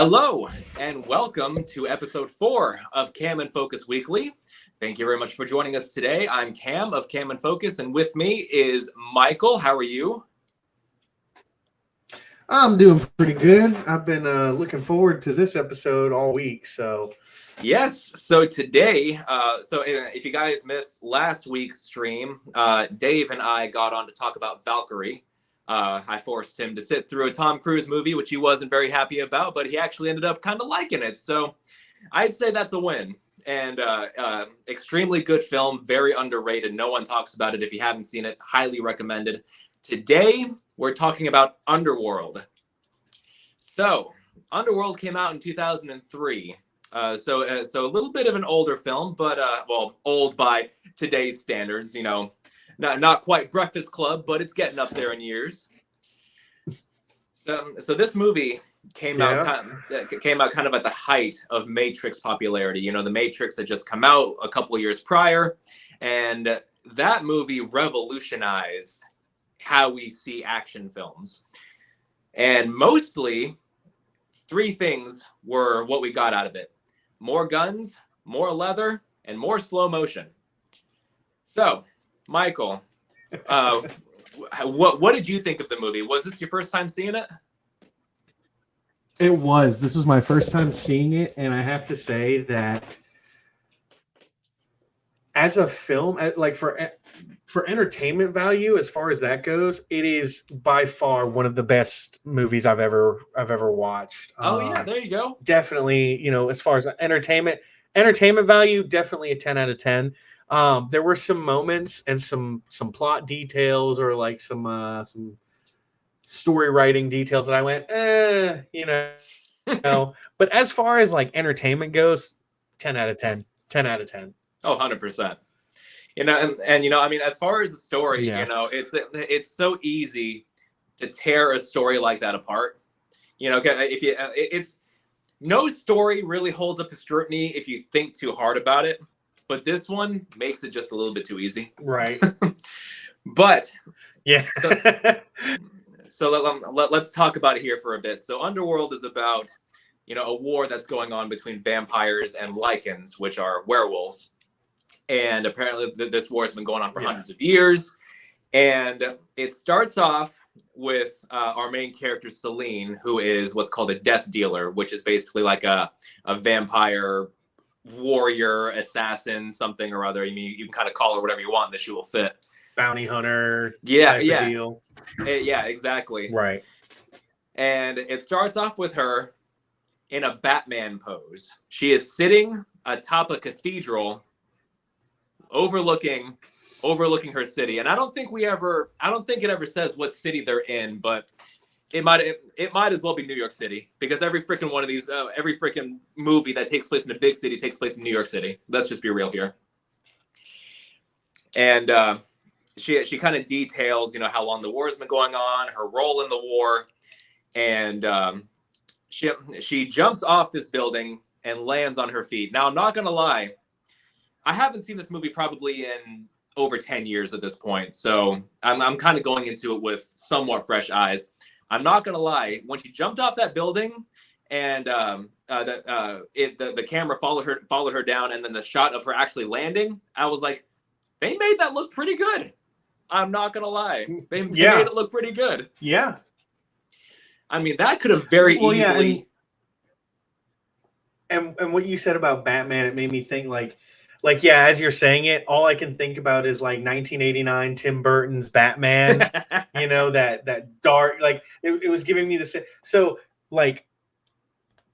Hello, and welcome to episode 4 of Cam and Focus Weekly. Thank you very much for joining us today. I'm Cam of Cam and Focus, and with me is Michael. How are you? I'm doing pretty good. I've been looking forward to this episode all week. Yes, so today, if you guys missed last week's stream, Dave and I got on to talk about Valkyrie. I forced him to sit through a Tom Cruise movie, which he wasn't very happy about, but he actually ended up kind of liking it. So I'd say that's a win. And extremely good film, very underrated. No one talks about it. If you haven't seen it, highly recommended. Today, we're talking about Underworld. So, Underworld came out in 2003. So a little bit of an older film, but old by today's standards. You know, not quite Breakfast Club, but it's getting up there in years. So this movie came out kind of at the height of Matrix popularity. You know, the Matrix had just come out a couple of years prior, and that movie revolutionized how we see action films. And mostly, three things were what we got out of it: more guns, more leather, and more slow motion. So, Michael, what did you think of the movie? Was this your first time seeing it? It was. This was my first time seeing it, and I have to say that as a film, like for entertainment value, as far as that goes, it is by far one of the best movies I've ever watched. Oh yeah, there you go. Definitely, you know, as far as entertainment value, definitely a 10 out of 10. There were some moments and some plot details or like some story writing details that I went, you know. But as far as like entertainment goes, 10 out of 10. 10 out of 10. Oh, 100%. You know, and you know, I mean, as far as the story, you know, it's so easy to tear a story like that apart. You know, if you, it's no story really holds up to scrutiny if you think too hard about it. But this one makes it just a little bit too easy. Right. But yeah. So let's talk about it here for a bit. So Underworld is about, you know, a war that's going on between vampires and lycans, which are werewolves. And apparently this war has been going on for hundreds of years. And it starts off with our main character, Celine, who is what's called a death dealer, which is basically like a vampire warrior, assassin, something or other. I mean, you can kind of call her whatever you want. The shoe will fit. Bounty hunter. Yeah. Deal. Yeah, exactly. Right. And it starts off with her in a Batman pose. She is sitting atop a cathedral overlooking her city. And I don't think it ever says what city they're in, but it might as well be New York City, because every freaking one of these every freaking movie that takes place in a big city takes place in New York City. Let's just be real here. And she kind of details, you know, how long the war has been going on, her role in the war, and she jumps off this building and lands on her feet. Now, I'm not gonna lie, I haven't seen this movie probably in over 10 years at this point, so I'm kind of going into it with somewhat fresh eyes. I'm not gonna lie, when she jumped off that building and the camera followed her down, and then the shot of her actually landing, I was like, they made that look pretty good. I'm not gonna lie, they made it look pretty good. Yeah. I mean, that could have very easily. And what you said about Batman, it made me think like yeah, as you're saying it, all I can think about is like 1989 Tim Burton's Batman. You know, that dark, like it was giving me the so like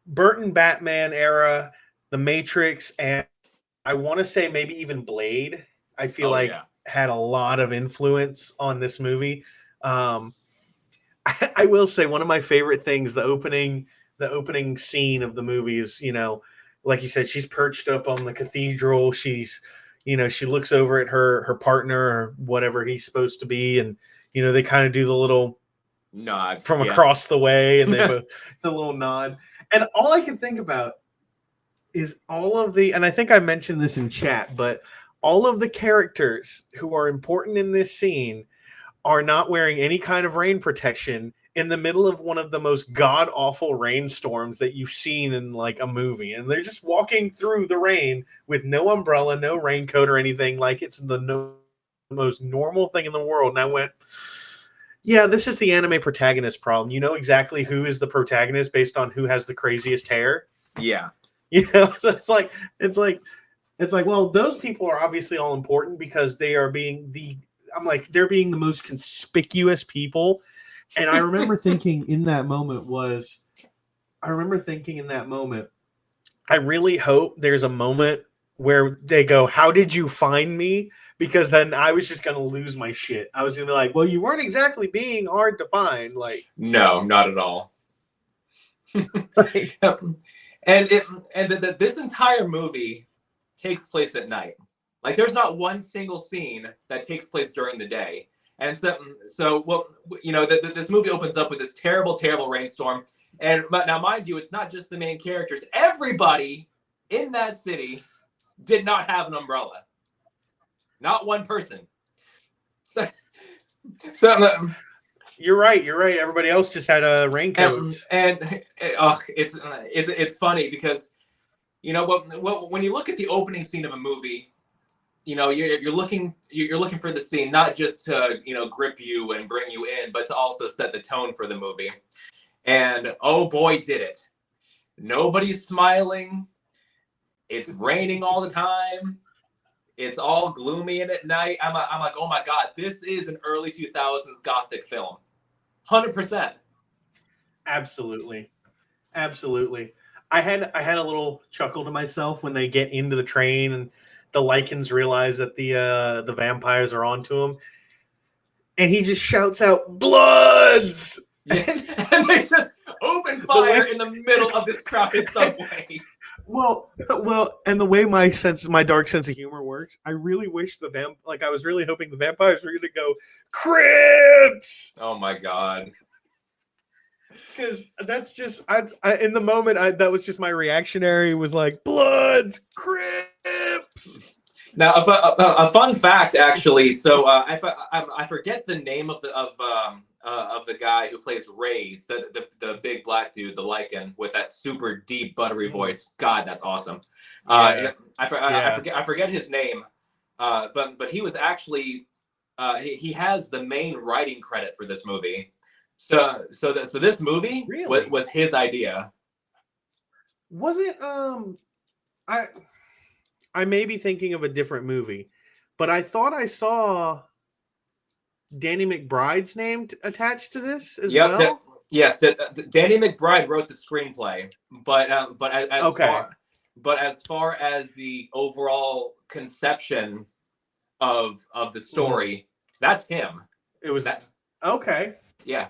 Burton Batman era, The Matrix, and I want to say maybe even Blade. I feel had a lot of influence on this movie. I will say one of my favorite things, the opening scene of the movie is, you know, like you said, she's perched up on the cathedral. She's, you know, she looks over at her partner or whatever he's supposed to be, and you know, they kind of do the little nod from across the way, and they both the little nod. And all I can think about is all of the, and I think I mentioned this in chat, but all of the characters who are important in this scene are not wearing any kind of rain protection in the middle of one of the most god awful rainstorms that you've seen in like a movie, and they're just walking through the rain with no umbrella, no raincoat or anything, like it's the most normal thing in the world. And I went, yeah, this is the anime protagonist problem. You know exactly who is the protagonist based on who has the craziest hair. Yeah. You know, so it's like, well, those people are obviously all important because they are being they're being the most conspicuous people. And I remember thinking in that moment, I really hope there's a moment where they go, "How did you find me?" Because then I was just going to lose my shit. I was going to be like, well, you weren't exactly being hard to find. Like, no, not at all. like, this entire movie takes place at night. Like, there's not one single scene that takes place during the day. And so well, you know, this movie opens up with this terrible, terrible rainstorm. But now, mind you, it's not just the main characters. Everybody in that city did not have an umbrella. Not one person. So you're right. Everybody else just had a raincoat. It's funny because, you know, when you look at the opening scene of a movie, you know, you're looking for the scene not just to, you know, grip you and bring you in, but to also set the tone for the movie. And oh boy, did it! Nobody's smiling. It's raining all the time. It's all gloomy in at night. I'm like, oh my god, this is an early 2000s gothic film, 100%. Absolutely. I had a little chuckle to myself when they get into the train and the Lycans realize that the vampires are onto him, and he just shouts out, "Bloods!" Yeah. And they just open fire in the middle of this crowded subway. Well, and the way my dark sense of humor works, I really wish I was really hoping the vampires were going to go Crips. Oh my god! Because that's just in the moment that was just my reactionary was like Bloods, Crips. Now, a fun fact, actually. So I forget the name of the guy who plays Ray's, the big black dude, the Lycan, with that super deep buttery voice. God, that's awesome. I forget his name, but he was actually he has the main writing credit for this movie. So this movie really? was his idea. Was it? I may be thinking of a different movie, but I thought I saw Danny McBride's name attached to this as well. Yes, Danny McBride wrote the screenplay, but as far as the overall conception of the story, that's him. It was that. Okay. Yeah.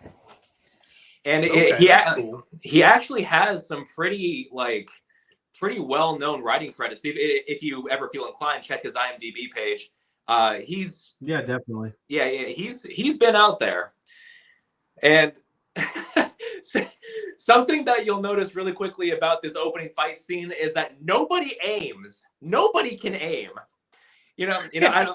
And cool. He actually has some pretty well-known writing credits. If you ever feel inclined, check his IMDb page. He's definitely. Yeah, he's been out there. And something that you'll notice really quickly about this opening fight scene is that nobody aims. Nobody can aim. You know.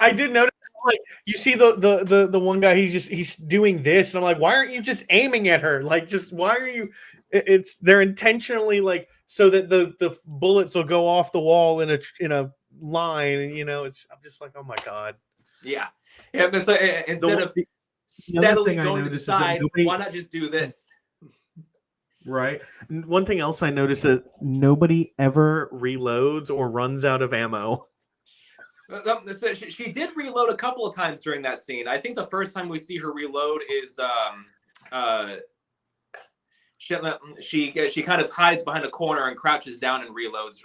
I did notice. Like, you see the one guy, he's doing this, and I'm like, why aren't you just aiming at her? Like, just why are you? They're intentionally like so that the bullets will go off the wall in a line, and you know, I'm just like, oh my god. Yeah. But so instead of steadily going to the side, why not just do this? Right. One thing else I noticed that nobody ever reloads or runs out of ammo. She did reload a couple of times during that scene. I think the first time we see her reload is she kind of hides behind a corner and crouches down and reloads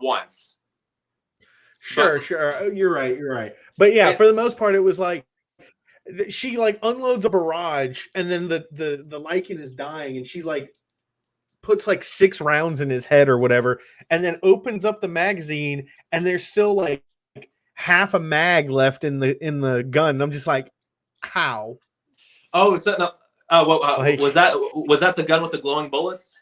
once. Sure. You're right. But yeah, for the most part, it was like she like unloads a barrage, and then the Lycan is dying, and she like puts like 6 rounds in his head or whatever, and then opens up the magazine, and there's still like half a mag left in the gun. I'm just like, how? Oh, so no, was that the gun with the glowing bullets?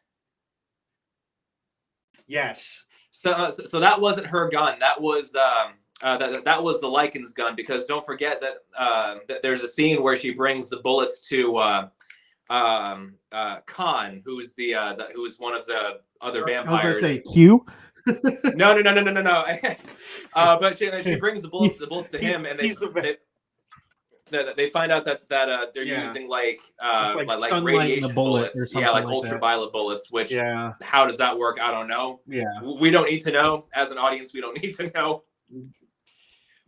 Yes. So that wasn't her gun. That was that was the Lycan's gun, because don't forget that there's a scene where she brings the bullets to Khan, who's who's one of the other I was vampires. gonna say Q. No. But she brings the bullets to him, and they find out that they're using like sunlight radiation in the bullet bullets, or something like that. ultraviolet bullets. Which Yeah. how does that work? I don't know. Yeah. We don't need to know as an audience. We don't need to know.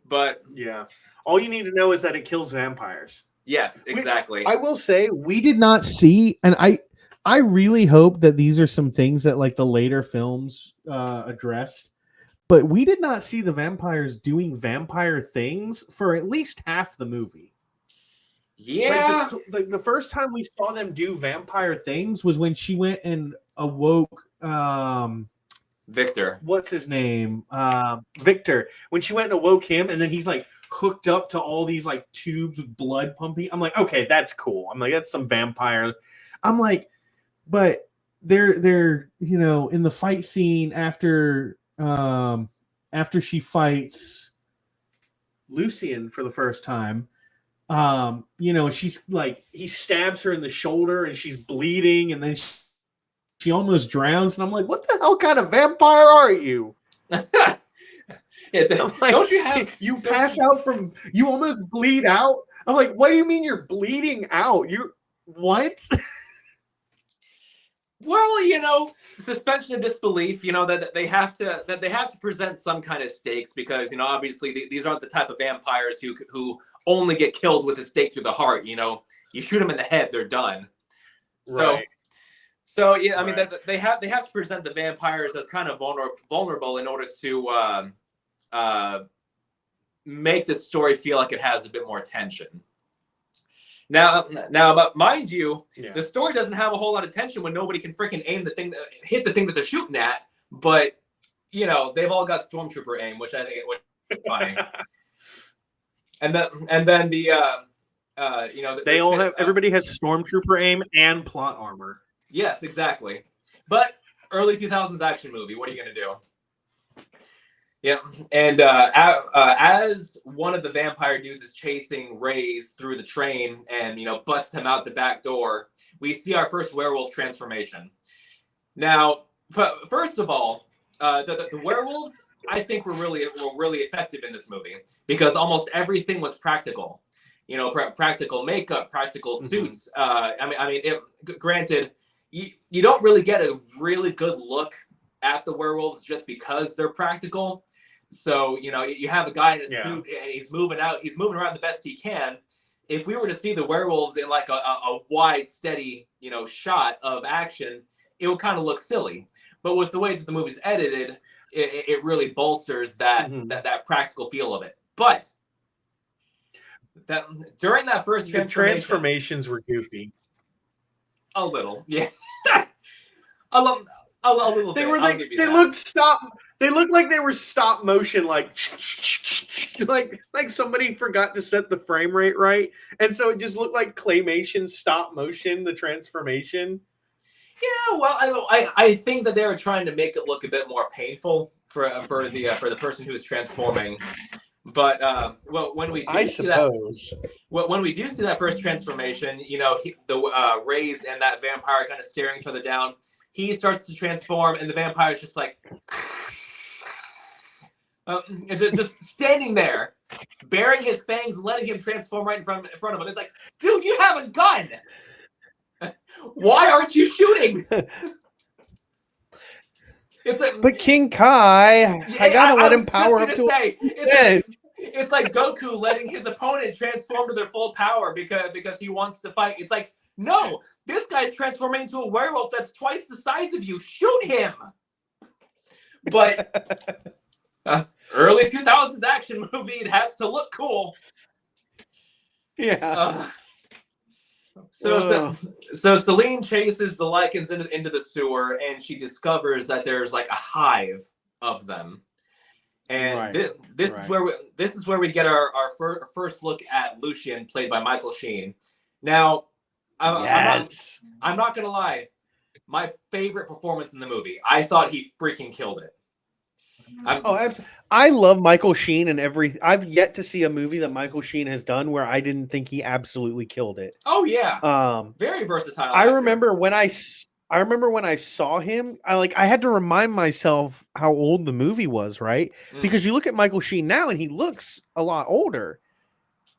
But yeah, all you need to know is that it kills vampires. Yes, exactly. Which I will say we did not see, and I really hope that these are some things that like the later films addressed. But we did not see the vampires doing vampire things for at least half the movie. Yeah. Like the first time we saw them do vampire things was when she went and awoke Victor. What's his name? Victor. When she went and awoke him, and then he's like hooked up to all these like tubes with blood pumping. I'm like, okay, that's cool. I'm like, that's some vampire. I'm like, but they're in the fight scene after she fights Lucian for the first time. She's like, he stabs her in the shoulder and she's bleeding, and then she almost drowns, and I'm like, what the hell kind of vampire are you? Don't you pass out from, you almost bleed out? I'm like, what do you mean you're bleeding out? You what? Well, suspension of disbelief, that they have to present some kind of stakes, because obviously these aren't the type of vampires who only get killed with a stake through the heart. You shoot them in the head, they're done. Right. So yeah, I mean, they have to present the vampires as kind of vulnerable in order to make the story feel like it has a bit more tension. Now, but mind you, the story doesn't have a whole lot of tension when nobody can freaking hit the thing that they're shooting at. But they've all got stormtrooper aim, which I think was funny. and then they all have. Everybody has stormtrooper aim and plot armor. Yes, exactly. But early 2000s action movie. What are you gonna do? Yeah, and as one of the vampire dudes is chasing Reyes through the train and busts him out the back door, we see our first werewolf transformation. Now, first of all, the werewolves I think were really effective in this movie, because almost everything was practical. Practical makeup, practical suits. Granted, you don't really get a really good look at the werewolves just because they're practical. So you have a guy in a suit and he's moving around the best he can. If we were to see the werewolves in like a wide, steady shot of action, it would kind of look silly. But with the way that the movie's edited, it really bolsters that practical feel of it. But during that first transformations were goofy. A little, yeah. a little. They were like they looked like they were stop motion, like somebody forgot to set the frame rate right, and so it just looked like claymation stop motion. The transformation. Yeah, well, I think that they were trying to make it look a bit more painful for the person who is transforming. But when we do see that first transformation, the Reyes and that vampire kind of staring each other down. He starts to transform, and the vampire is just like, just standing there, baring his fangs, letting him transform right in front of him. It's like, dude, you have a gun. Why aren't you shooting? It's like, but King Kai, I gotta let him power up to it's like Goku letting his opponent transform to their full power because he wants to fight. It's like, no, this guy's transforming into a werewolf that's twice the size of you. Shoot him. But early 2000s action movie, it has to look cool. Yeah. So Celine chases the Lycans into the sewer, and she discovers that there's like a hive of them. And this is where we get our first look at Lucian, played by Michael Sheen. Now, I'm not gonna lie, my favorite performance in the movie. I thought he freaking killed it. I love Michael Sheen and I've yet to see a movie that Michael Sheen has done where I didn't think he absolutely killed it. Oh yeah, very versatile. I actor. remember when I saw him, I had to remind myself how old the movie was, right? Because you look at Michael Sheen now and he looks a lot older.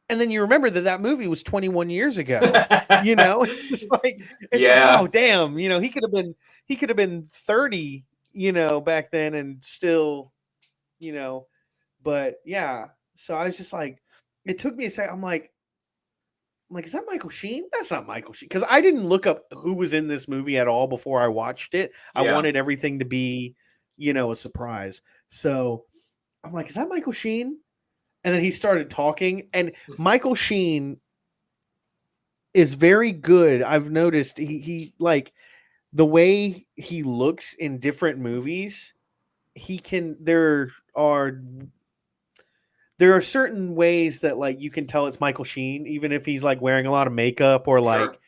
And then you remember that movie was 21 years ago. It's just like oh damn, he could have been 30, back then and still, but yeah. So I was just like, it took me a second. I'm like, is that Michael Sheen? That's not Michael Sheen. Because I didn't look up who was in this movie at all before I watched it. I wanted everything to be, a surprise. So I'm like, is that Michael Sheen? And then he started talking, and Michael Sheen is very good. I've noticed he like the way he looks in different movies. There are certain ways that like you can tell it's Michael Sheen, even if he's like wearing a lot of makeup or like,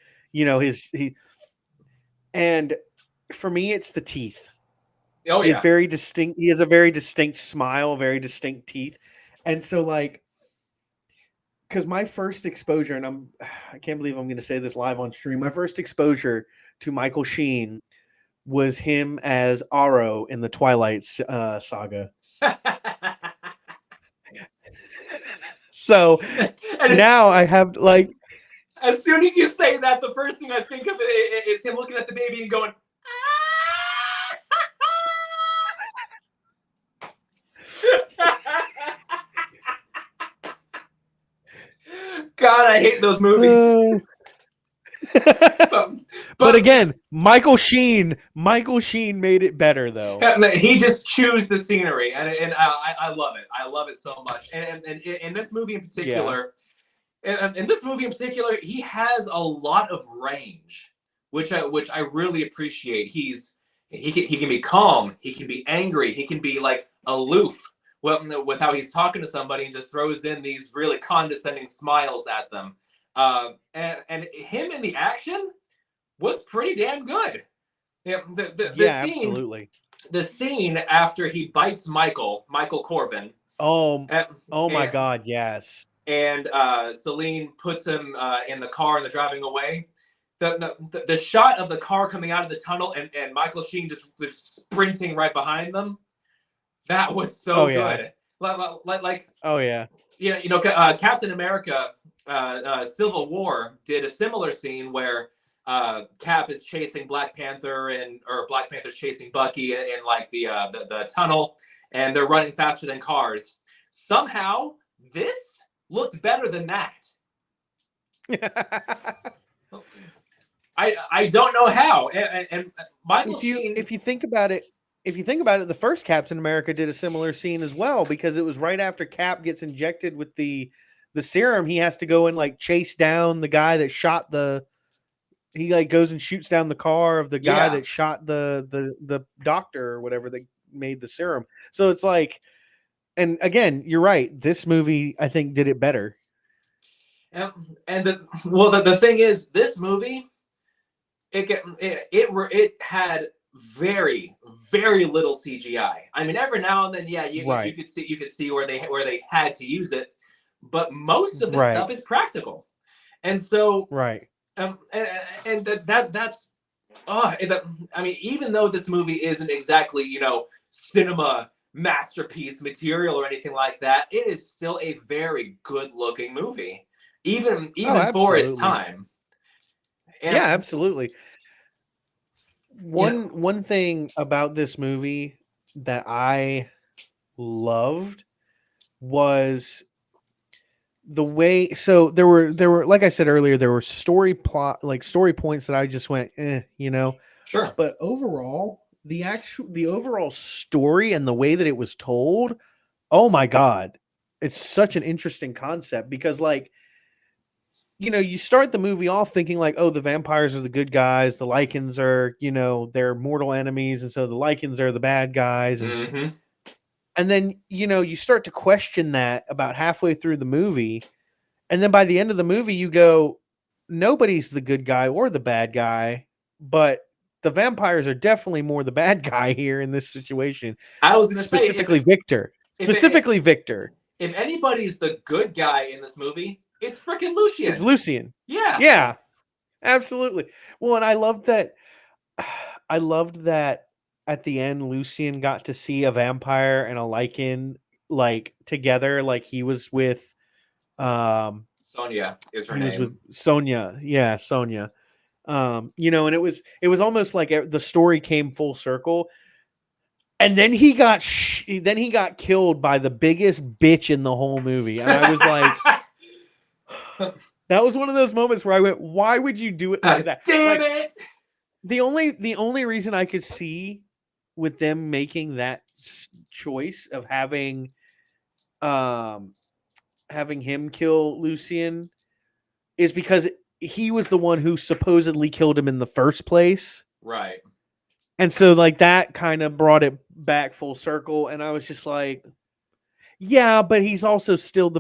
and for me, it's the teeth. Oh yeah, he's very distinct. He has a very distinct smile, very distinct teeth, and so like, because my first exposure, and I can't believe I'm going to say this live on stream. My first exposure to Michael Sheen was him as Aro in the Twilight saga. So now I have like. As soon as you say that, the first thing I think of is him looking at the baby and going. God, I hate those movies. But again, Michael Sheen made it better though. He just chews the scenery, and I love it. I love it so much. And in this movie in particular, he has a lot of range, which I really appreciate. He can be calm, he can be angry, he can be like aloof. Well, with how he's talking to somebody and just throws in these really condescending smiles at them. And him in the action was pretty damn good. Yeah, the scene, absolutely. The scene after he bites Michael Corvin. My God, yes. And Celine puts him in the car and they're driving away. The shot of the car coming out of the tunnel and Michael Sheen just sprinting right behind them. That was so good. Like Captain America, Civil War did a similar scene where Cap is chasing Black Panther or Black Panther's chasing Bucky in like the tunnel, and they're running faster than cars. Somehow, this looked better than that. I don't know how. And Michael Sheen, if you think about it, the first Captain America did a similar scene as well, because it was right after Cap gets injected with the serum. He has to go and like chase down the guy that shot he like goes and shoots down the car of the guy that shot the doctor or whatever that made the serum. So it's like, and again, you're right. This movie, I think, did it better. And the thing is, this movie, it had very, very little CGI. I mean, every now and then, you could see where they had to use it, but most of the stuff is practical, and so and that's I mean, even though this movie isn't exactly cinema masterpiece material or anything like that, it is still a very good looking movie, even for its time. And, absolutely. One thing about this movie that I loved was the way. So there were like I said earlier, there were story points that I just went, Sure. But overall, the overall story and the way that it was told, oh my God, it's such an interesting concept, because like, you start the movie off thinking like, oh, the vampires are the good guys, the Lycans are, they're mortal enemies, and so the Lycans are the bad guys. And, and then, you start to question that about halfway through the movie. And then by the end of the movie, you go, nobody's the good guy or the bad guy, but the vampires are definitely more the bad guy here in this situation. I was gonna say Specifically, Victor. Specifically, Victor. If anybody's the good guy in this movie, it's freaking Lucian. It's Lucian. Yeah. Yeah. Absolutely. Well, and I loved that. I loved that at the end, Lucian got to see a vampire and a Lycan like together. Like he was with, Sonia is her he name. was with Sonia. Yeah, Sonia. You know, and it was almost like the story came full circle. And then he got killed by the biggest bitch in the whole movie, and I was like. That was one of those moments where I went, "Why would you do it like that?" Damn like, it! The only reason I could see with them making that choice of having him kill Lucian is because he was the one who supposedly killed him in the first place. Right. And so like that kind of brought it back full circle, and I was just like, yeah, but he's also still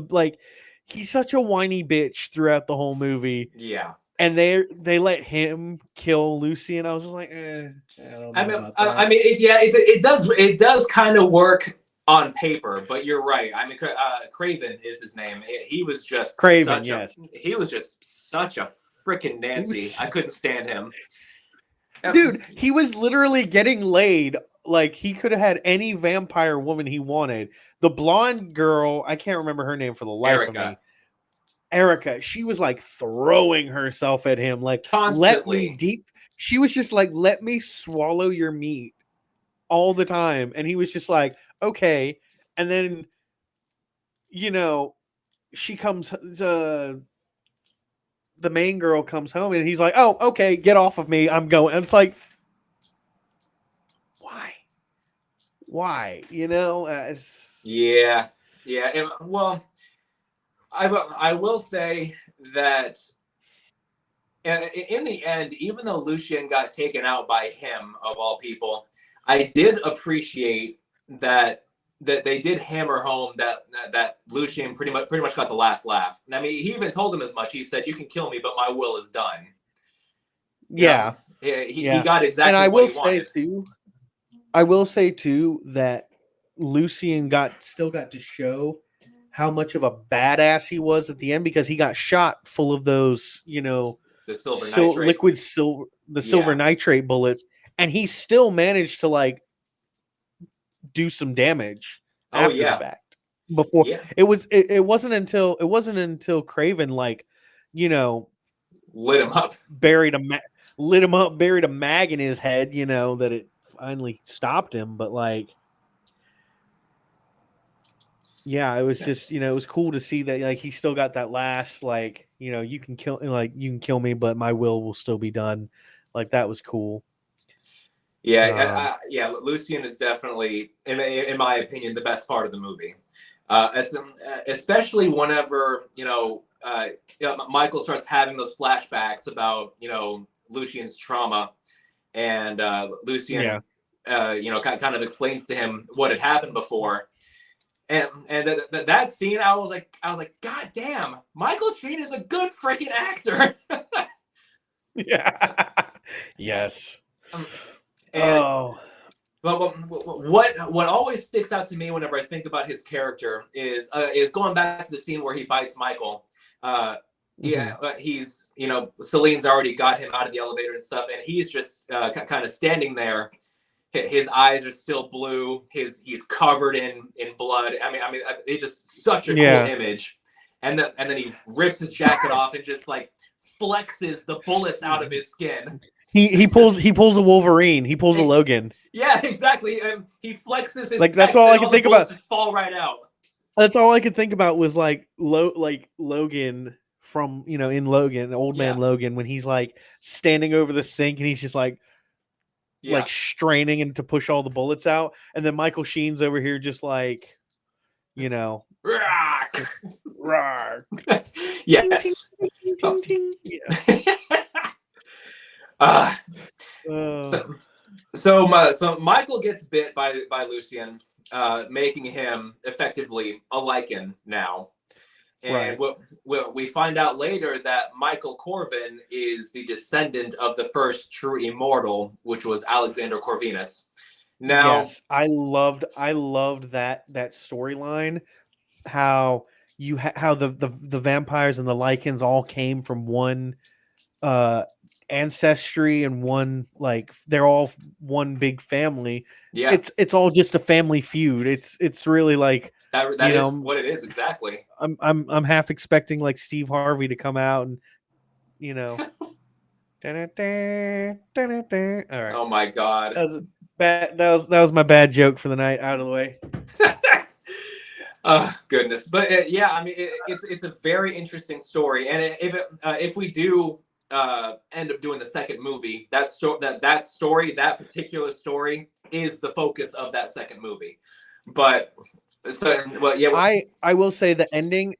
he's such a whiny bitch throughout the whole movie. Yeah. And they let him kill Lucy, and I was just like, I don't know. It does kind of work on paper, but you're right. I mean, Craven is his name. He was just Craven. Yes, he was just such a freaking Nancy. I couldn't stand him. Dude, he was literally getting laid. Like he could have had any vampire woman he wanted. The blonde girl, I can't remember her name for the life of me. Erica, she was like throwing herself at him, like constantly. She was just like, let me swallow your meat all the time, and he was just like, okay. And then, you know, she comes. The main girl comes home, and he's like, oh, okay, get off of me, I'm going. And it's like, why? You know? Yeah. Well, I will say that in the end, even though Lucian got taken out by him, of all people, I did appreciate that they did hammer home that Lucian pretty much got the last laugh. I mean, he even told him as much. He said, "You can kill me, but my will is done." Yeah. He got exactly and I what will he wanted. I will say too that Lucian still got to show how much of a badass he was at the end, because he got shot full of those, you know, the silver nitrate bullets, and he still managed to like do some damage after the fact. Before it wasn't until Craven, like, you know, lit him up, buried a mag in his head, you know, that it finally stopped him. But like, yeah, it was just, you know, it was cool to see that like he still got that last, like, you know, you can kill me, but my will still be done. Like that was cool. Yeah, Lucian is definitely, in my opinion, the best part of the movie. Especially whenever Michael starts having those flashbacks about Lucian's trauma, and Lucian kind of explains to him what had happened before. And that scene, I was like, God damn, Michael Sheen is a good freaking actor. Yeah. Yes. But what always sticks out to me whenever I think about his character is going back to the scene where he bites Michael. He's Celine's already got him out of the elevator and stuff, and he's just kind of standing there. His eyes are still blue. He's covered in blood. I mean, it's just such a cool image. And then he rips his jacket off and just like flexes the bullets out of his skin. He pulls a Wolverine. He pulls a Logan. Yeah, exactly. He flexes his like that's all I can think about. Just fall right out. That's all I could think about was like Logan from in Logan, Old Man Logan, when he's like standing over the sink and he's just like straining and to push all the bullets out, and then Michael Sheen's over here just like rock. Yes. So Michael gets bit by Lucian, making him effectively a Lycan now, And we find out later that Michael Corvin is the descendant of the first true immortal, which was Alexander Corvinus. Now, yes, I loved that storyline. How how the vampires and the lichens all came from one ancestry and one, like, they're all one big family. yeah, It's all just a family feud. It's really like, that you is know, what it is exactly. I'm half expecting like Steve Harvey to come out and, you know, da-da-da, da-da-da. All right. Oh my god. That was a bad. That was my bad joke for the night. Out of the way. Oh goodness, but yeah, I mean, it's a very interesting story, and if we do end up doing the second movie, that particular story is the focus of that second movie. But so, well, yeah, I will say the ending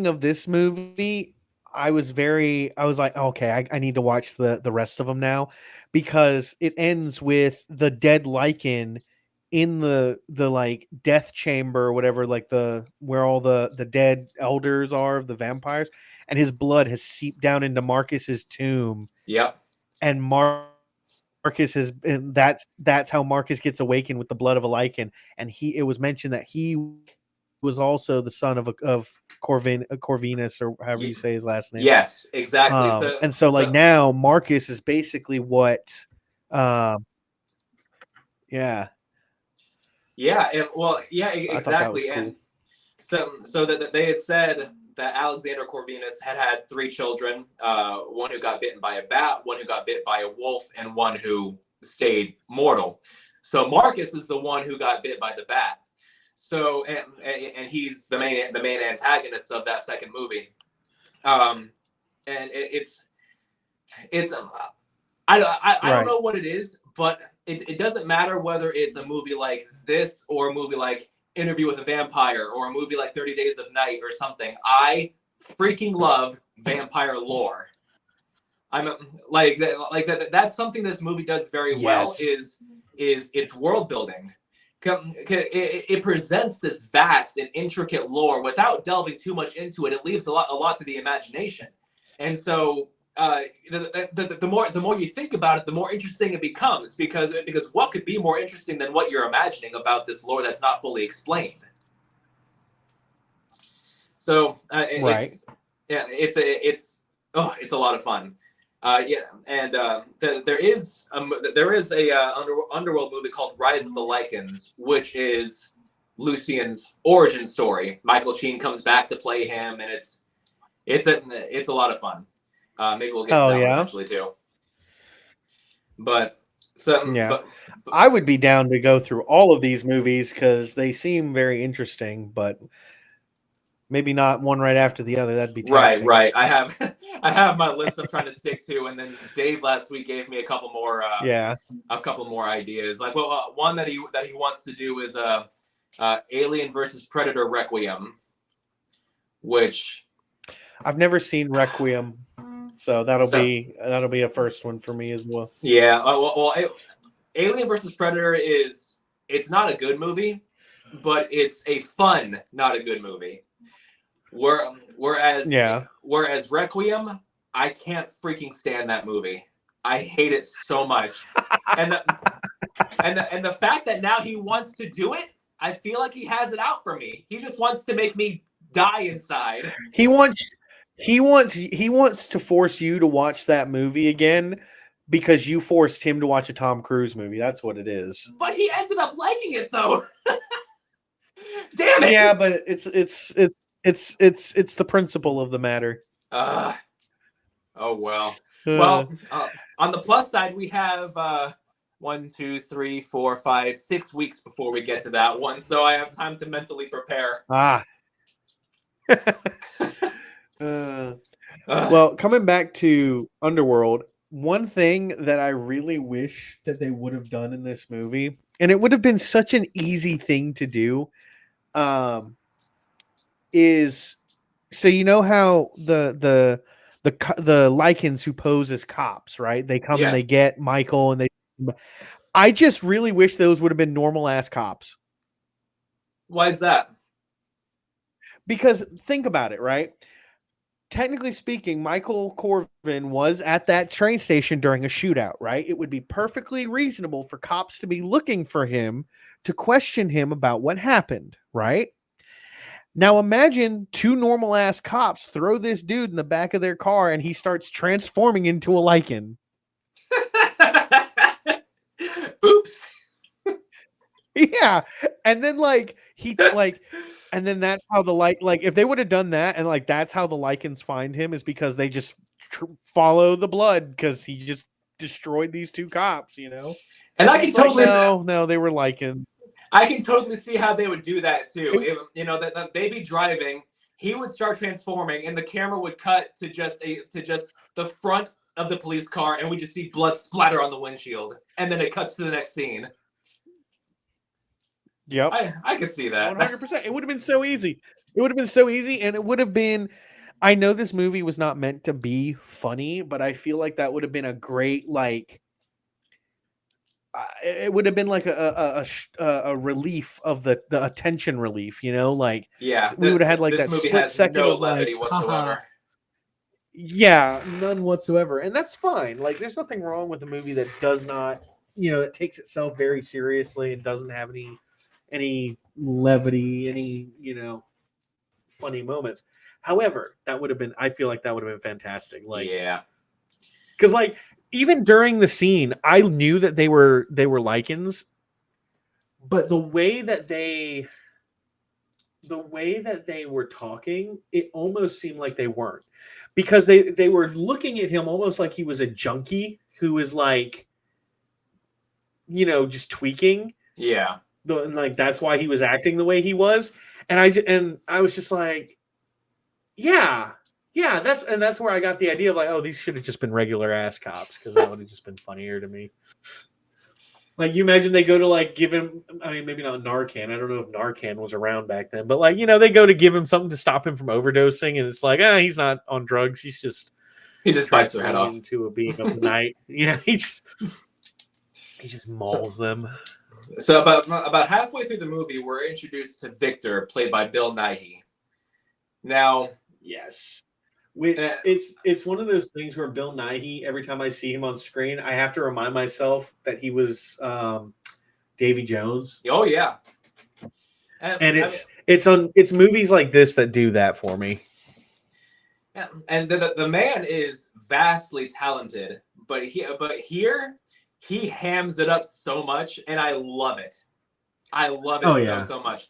of this movie, I was like, okay, I need to watch the rest of them now, because it ends with the dead lichen in the like death chamber or whatever, like the where all the dead elders are of the vampires, and his blood has seeped down into Marcus's tomb, yep, and Marcus is, and that's how Marcus gets awakened with the blood of a lichen, and it was mentioned that he was also the son of Corvinus, or however you say his last name. yes, exactly. And so like now Marcus is basically what, yeah, and well, yeah, I thought that was exactly. cool. And so that they had said that Alexander Corvinus had 3 children, one who got bitten by a bat, one who got bit by a wolf, and one who stayed mortal. So Marcus is the one who got bit by the bat. So and he's the main antagonist of that second movie. And it's I don't know what it is, but it doesn't matter whether it's a movie like this or a movie like Interview with a Vampire or a movie like 30 Days of Night or something. I freaking love vampire lore. I'm like that's something this movie does very well, is its world building. It presents this vast and intricate lore without delving too much into it. It leaves a lot to the imagination, and so the more you think about it, the more interesting it becomes, because what could be more interesting than what you're imagining about this lore that's not fully explained? So it's a lot of fun. There is a Underworld movie called Rise of the Lycans, which is Lucian's origin story. Michael Sheen comes back to play him, and it's a lot of fun. Maybe we'll get to that one eventually too. But I would be down to go through all of these movies because they seem very interesting, but maybe not one right after the other. That'd be taxing. Right. I have my list I'm trying to stick to, and then Dave last week gave me a couple more ideas. Like, well, one that he wants to do is Alien versus Predator Requiem, which I've never seen Requiem, so that'll be a first one for me as well. Yeah, Alien versus Predator it's not a good movie, but it's a fun, not a good movie. Whereas Requiem, I can't freaking stand that movie. I hate it so much. and the fact that now he wants to do it, I feel like he has it out for me. He just wants to make me die inside. He wants to force you to watch that movie again because you forced him to watch a Tom Cruise movie. That's what it is. But he ended up liking it though. Damn it. Yeah, but it's the principle of the matter. Oh well. Well, on the plus side, we have 1, 2, 3, 4, 5, 6 weeks before we get to that one, so I have time to mentally prepare. Well, coming back to Underworld, one thing that I really wish that they would have done in this movie, and it would have been such an easy thing to do, is, so you know how the lichens who pose as cops, right? They come and they get Michael, and I just really wish those would have been normal ass cops. Why is that? Because think about it, right? Technically speaking, Michael Corvin was at that train station during a shootout, right? It would be perfectly reasonable for cops to be looking for him to question him about what happened, right? Now imagine two normal ass cops throw this dude in the back of their car and he starts transforming into a lichen. Oops. Yeah. And then and then that's how if they would have done that and that's how the lichens find him is because they just follow the blood because he just destroyed these two cops, And I can totally no, they were lichens. I can totally see how they would do that too. That they'd be driving, he would start transforming, and the camera would cut to just the front of the police car, and we just see blood splatter on the windshield, and then it cuts to the next scene. Yep, I could see that 100%. It would have been so easy. It would have been so easy, and it would have been. I know this movie was not meant to be funny, but I feel like that would have been a great it would have been like a relief of the attention relief, yeah. we would have had like this that movie split has second no of levity whatsoever. Yeah, none whatsoever, and that's fine. Like, there's nothing wrong with a movie that does not, that takes itself very seriously and doesn't have any levity, any funny moments. However, that would have been. I feel like that would have been fantastic. Yeah, because even during the scene, I knew that they were lichens, but the way that they were talking, it almost seemed like they weren't, because they were looking at him almost like he was a junkie who was just tweaking. Yeah, and that's why he was acting the way he was, and I was just like, yeah, that's where I got the idea of oh, these should have just been regular ass cops, because that would have just been funnier to me. You imagine they go to give him, I mean, maybe not Narcan. I don't know if Narcan was around back then, but they go to give him something to stop him from overdosing, and it's he's not on drugs. He just bites their head off into a being of the night. Yeah, he just mauls them. So about halfway through the movie, we're introduced to Victor, played by Bill Nighy. Now, yes. Which it's one of those things where Bill Nighy, every time I see him on screen, I have to remind myself that he was Davy Jones. Oh yeah, and it's movies like this that do that for me. And the man is vastly talented, but here he hams it up so much, and I love it. I love it so much.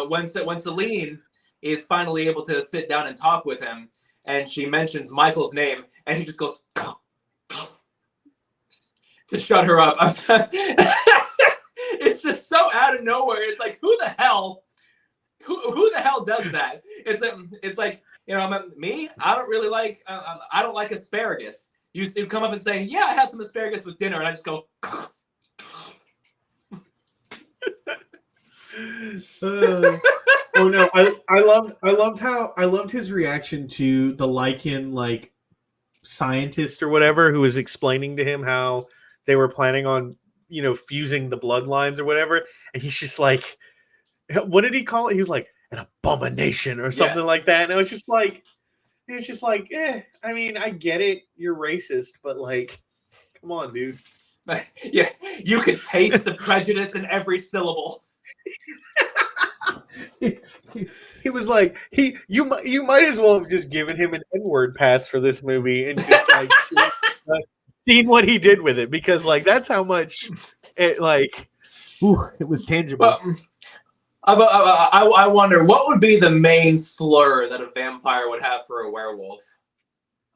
When Celine is finally able to sit down and talk with him, and she mentions Michael's name, and he just goes to shut her up. It's just so out of nowhere. It's who the hell does that? It's like me. I don't really like. I don't like asparagus. You come up and say, "Yeah, I had some asparagus with dinner," and I just go. Oh no! I loved his reaction to the lichen scientist or whatever who was explaining to him how they were planning on fusing the bloodlines or whatever, and he's just what did he call it? He was like an abomination or something like that, and it was just I mean, I get it, you're racist, but come on, dude. Yeah, you could taste the prejudice in every syllable. He was you might as well have just given him an N-word pass for this movie and just seen what he did with it, because that's how much it it was tangible. I wonder what would be the main slur that a vampire would have for a werewolf.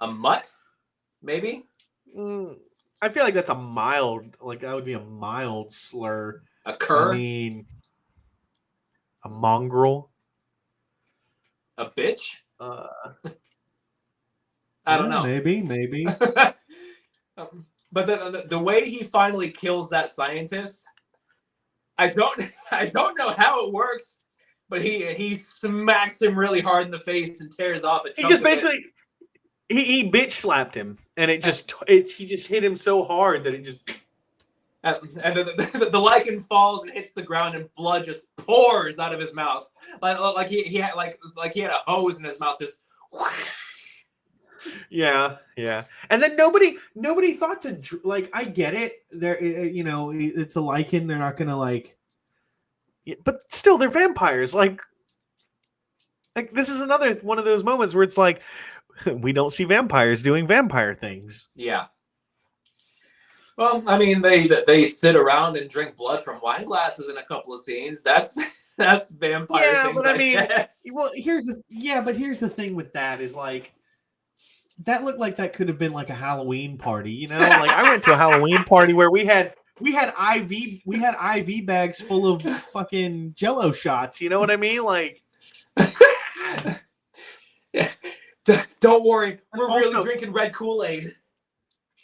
A mutt, maybe. I feel like that's a mild, that would be a mild slur. A cur. I mean, a mongrel. A bitch? I don't know. Maybe. But the way he finally kills that scientist, I don't know how it works, but he smacks him really hard in the face and tears off a chunk. He just basically he bitch slapped him, and he just hit him so hard that it just. And the lichen falls and hits the ground, and blood just pours out of his mouth, like he had like he had a hose in his mouth, just. Yeah, yeah. And then nobody thought to like. I get it. There, you know, it's a lichen. They're not gonna like. But still, they're vampires. Like this is another one of those moments where it's like we don't see vampires doing vampire things. Yeah. Well, I mean, they sit around and drink blood from wine glasses in a couple of scenes. That's vampire Yeah, things, but I mean, guess. well, here's the thing with that is like that looked like that could have been like a Halloween party, you know? Like I went to a Halloween party where we had IV bags full of fucking Jello shots. You know what I mean? Like, yeah. Don't worry, we're Also, really drinking red Kool-Aid.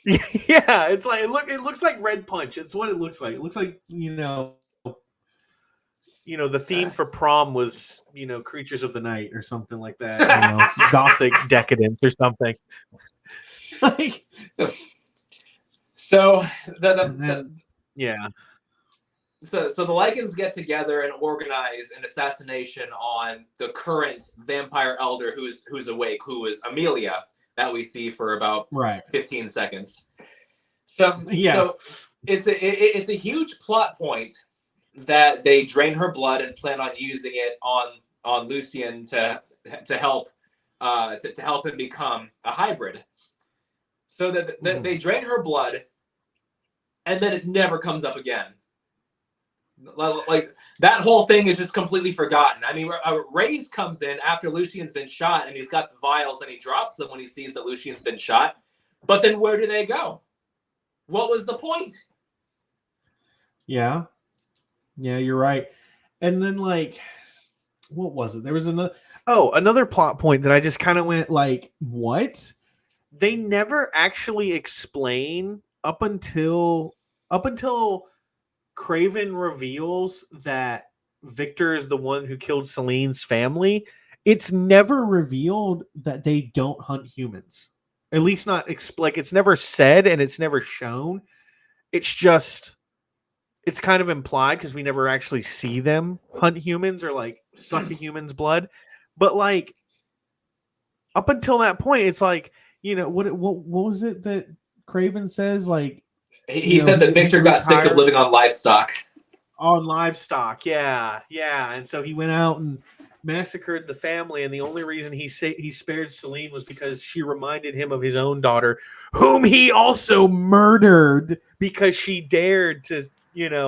Yeah, it's like it looks like Red Punch. It's what it looks like. It looks like the theme for prom was Creatures of the Night or something like that. Gothic decadence or something. Like, so yeah. So the Lycans get together and organize an assassination on the current vampire elder who's awake, who is Amelia, that we see for about 15 seconds. So it's a huge plot point that they drain her blood and plan on using it on Lucien to help him become a hybrid. So that they drain her blood, and then it never comes up again. Like that whole thing is just completely forgotten. I mean, Reyes comes in after Lucien's been shot, and he's got the vials, and he drops them when he sees that Lucien's been shot. But then where do they go? What was the point? Yeah, you're right. And then like, what was it? There was another plot point that I just kind of went like, what? They never actually explain up until Craven reveals that Victor is the one who killed Celine's family. It's never revealed that they don't hunt humans. At least not it's never said and it's never shown. It's just it's kind of implied because we never actually see them hunt humans or like suck a human's blood. But like up until that point, it's like, what was it that Craven says? Like he said that Victor got sick of living on livestock. On livestock, yeah. And so he went out and massacred the family, and the only reason he spared Celine was because she reminded him of his own daughter, whom he also murdered because she dared to,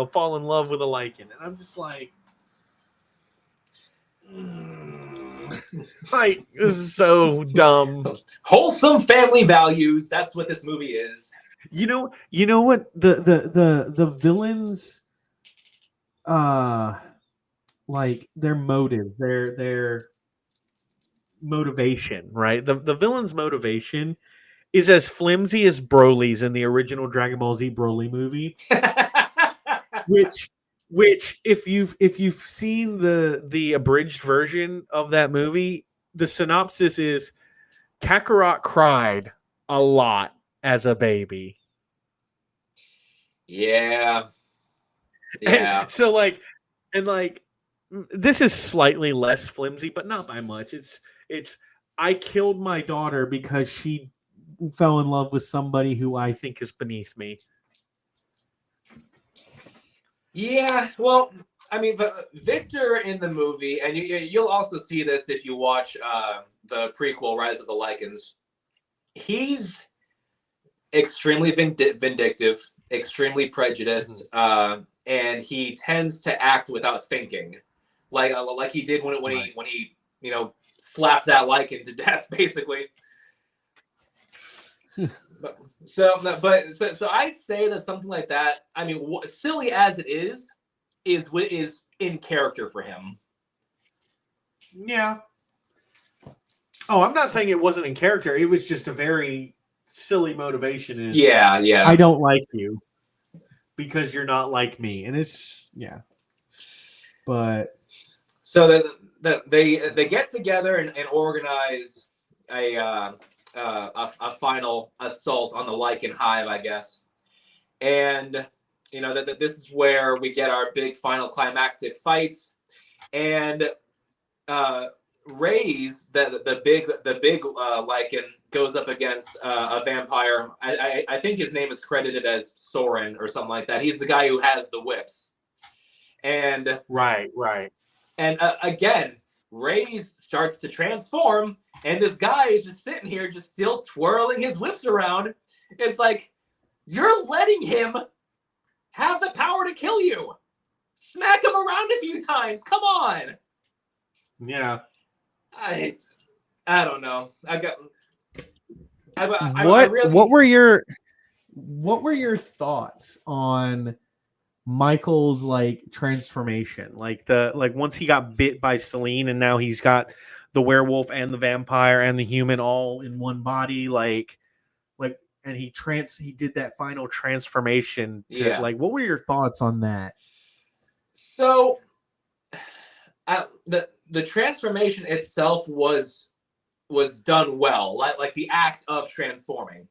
fall in love with a lichen. And I'm just like, like, this is so dumb. Wholesome family values. That's what this movie is. You know what the villains, like their motive, their motivation, right? The villain's motivation is as flimsy as Broly's in the original Dragon Ball Z Broly movie, which if you've seen the abridged version of that movie, the synopsis is Kakarot cried a lot as a baby. Yeah. And so this is slightly less flimsy, but not by much. It's I killed my daughter because she fell in love with somebody who I think is beneath me. Yeah, well, I mean, but Victor in the movie, and you'll also see this if you watch the prequel, Rise of the Lycans, he's extremely vindictive, extremely prejudiced, and he tends to act without thinking, like he did when he slapped that lichen to death, basically. So I'd say that something like that, I mean, silly as it is in character for him. Yeah. Oh, I'm not saying it wasn't in character. It was just a very silly motivation. Yeah. I don't like you because you're not like me, and it's But so they get together and organize a final assault on the Lycan hive, I guess. And You know that this is where we get our big final climactic fights, and Ray's the big Lycan goes up against a vampire. I think his name is credited as Soren or something like that. He's the guy who has the whips, and Right. again, Ray's starts to transform, and this guy is just sitting here, just still twirling his whips around. It's like, you're letting him have the power to kill you. Smack him around a few times. Come on. Yeah. I don't know. What were your thoughts on Michael's like transformation? Like once he got bit by Celine and now he's got the werewolf and the vampire and the human all in one body, and he did that final transformation to what were your thoughts on that? So the transformation itself was done well, like the act of transforming.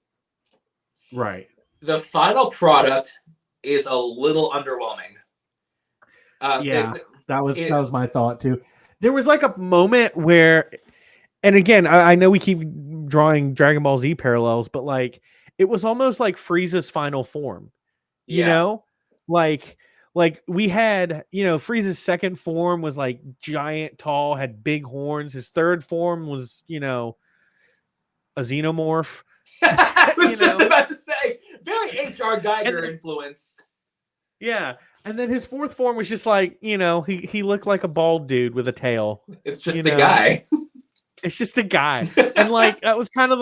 Right. The final product is a little underwhelming. That was my thought too. There was like a moment where, and again, I know we keep drawing Dragon Ball Z parallels, but like it was almost like Frieza's final form. You know, like we had, Frieza's second form was like giant, tall, had big horns. His third form was, a xenomorph. I was just about to say, very H.R. Geiger influence. Yeah. And then his fourth form was just like, he looked like a bald dude with a tail. It's just a guy. It's just a guy. And like, that was kind of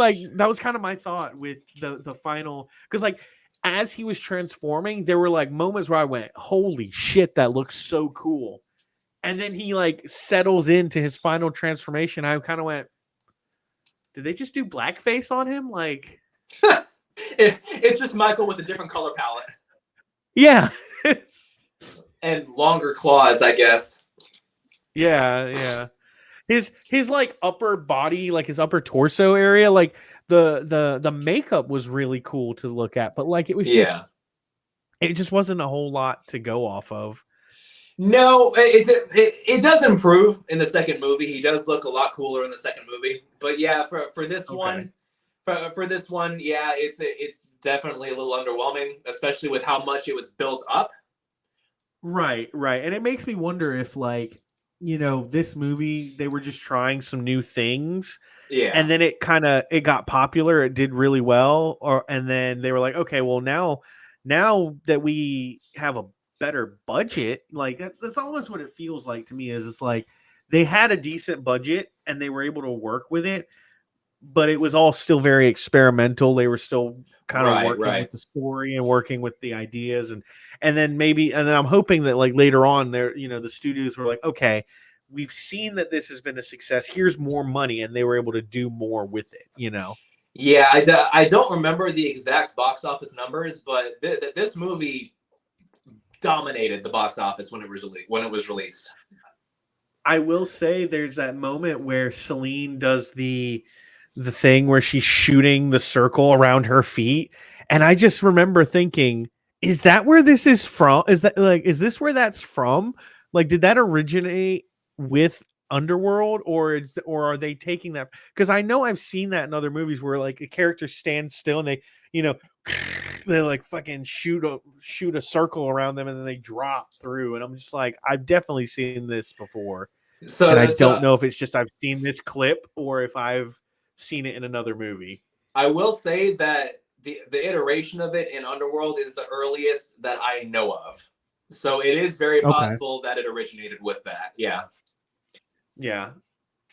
my thought with the final, because like, as he was transforming, there were like moments where I went, holy shit, that looks so cool. And then he like settles into his final transformation. I kind of went, did they just do blackface on him? Like, it's just Michael with a different color palette. Yeah. And longer claws, I guess. Yeah. His like upper body, like his upper torso area, like the makeup was really cool to look at, but like it was it just wasn't a whole lot to go off of. No, it does improve in the second movie. He does look a lot cooler in the second movie. But yeah, for this one, it's definitely a little underwhelming, especially with how much it was built up. Right. And it makes me wonder if like, this movie, they were just trying some new things. Yeah. And then it got popular. It did really well. And then they were like, okay, well now that we have a better budget, like that's almost what it feels like to me. Is it's like they had a decent budget and they were able to work with it, but it was all still very experimental. They were still kind of working with the story and working with the ideas, and then I'm hoping that like later on there, the studios were like, okay, we've seen that this has been a success. Here's more money, and they were able to do more with it. Yeah, I don't remember the exact box office numbers, but this movie dominated the box office when it was released. I will say there's that moment where Celine does the thing where she's shooting the circle around her feet, and I just remember thinking, is that where this is from? Is this where that's from? Like, did that originate with Underworld, or are they taking that? Because I know I've seen that in other movies where like a character stands still and they they like fucking shoot a circle around them and then they drop through, and I'm just like, I've definitely seen this before. And I don't know if it's just I've seen this clip or if I've seen it in another movie. I will say that the iteration of it in Underworld is the earliest that I know of. So it is very possible that it originated with that. Yeah. Yeah.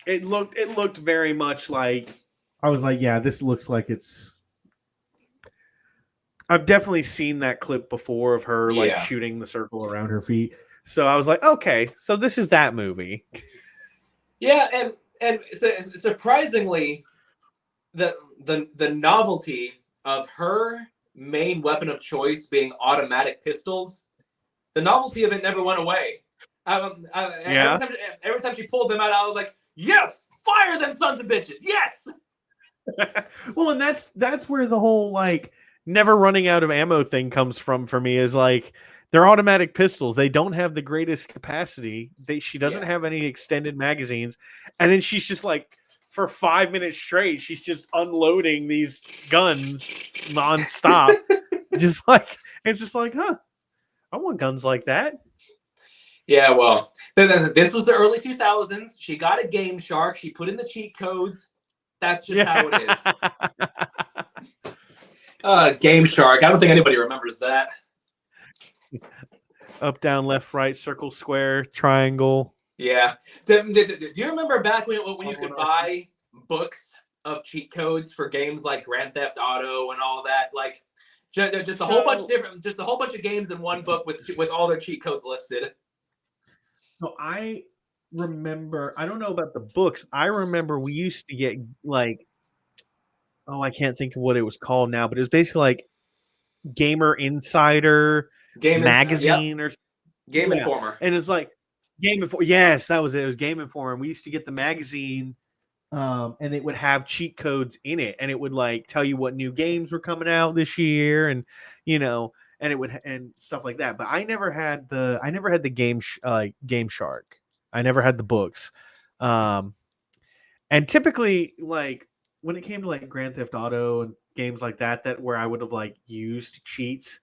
It looked very much like, I was like, yeah, this looks like it's, I've definitely seen that clip before of her like shooting the circle around her feet. So I was like, okay, so this is that movie. Yeah, and surprisingly, the novelty of her main weapon of choice being automatic pistols, the novelty of it never went away. Every time she pulled them out, I was like, yes, fire them sons of bitches, yes. Well, and that's where the whole like never running out of ammo thing comes from for me is like they're automatic pistols. They don't have the greatest capacity. She doesn't have any extended magazines, and then she's just like for 5 minutes straight, she's just unloading these guns nonstop. Just like it's just like, huh? I want guns like that. Yeah, well, this was the early 2000s. She got a Game Shark. She put in the cheat codes. That's just how it is. Game Shark. I don't think anybody remembers that. Up, down, left, right, circle, square, triangle. Yeah. Do you remember back when you could buy books of cheat codes for games like Grand Theft Auto and all that? Like, just a whole bunch of games in one book with all their cheat codes listed. So I remember, I don't know about the books. I remember we used to get like, I can't think of what it was called now, but it was basically like Gamer Insider magazine or Game Informer. And it's like Game Informer. Yes, that was it. It was Game Informer. And we used to get the magazine, and it would have cheat codes in it, and it would like tell you what new games were coming out this year, and and it would and stuff like that. But I never had the Game Shark. I never had the books. And typically, like when it came to like Grand Theft Auto and games like that where I would have like used cheats,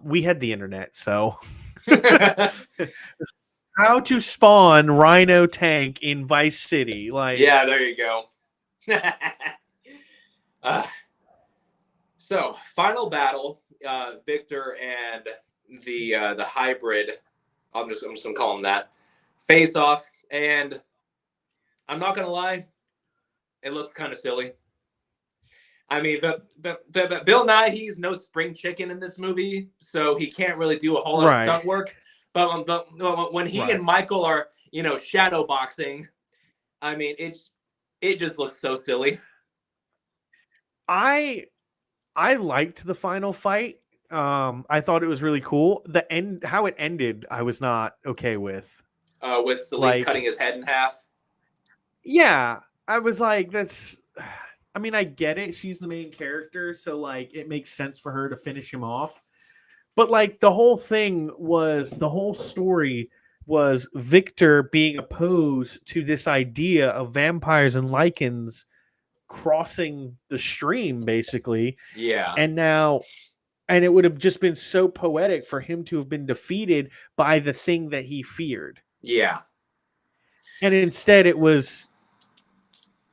we had the internet, so how to spawn Rhino tank in Vice City, like yeah, there you go. So final battle, Victor and the hybrid. I'm just gonna call him that. Face off, and I'm not gonna lie, it looks kind of silly. I mean, but Bill Nye, he's no spring chicken in this movie, so he can't really do a whole lot of stunt work. But when he and Michael are, shadow boxing, I mean, it just looks so silly. I liked the final fight. I thought it was really cool. How it ended, I was not okay with. With Celine cutting his head in half. Yeah, I was like, that's. I mean, I get it. She's the main character, so like it makes sense for her to finish him off. But like the whole story was Victor being opposed to this idea of vampires and lichens crossing the stream, basically. Yeah. And it would have just been so poetic for him to have been defeated by the thing that he feared. Yeah. And instead it was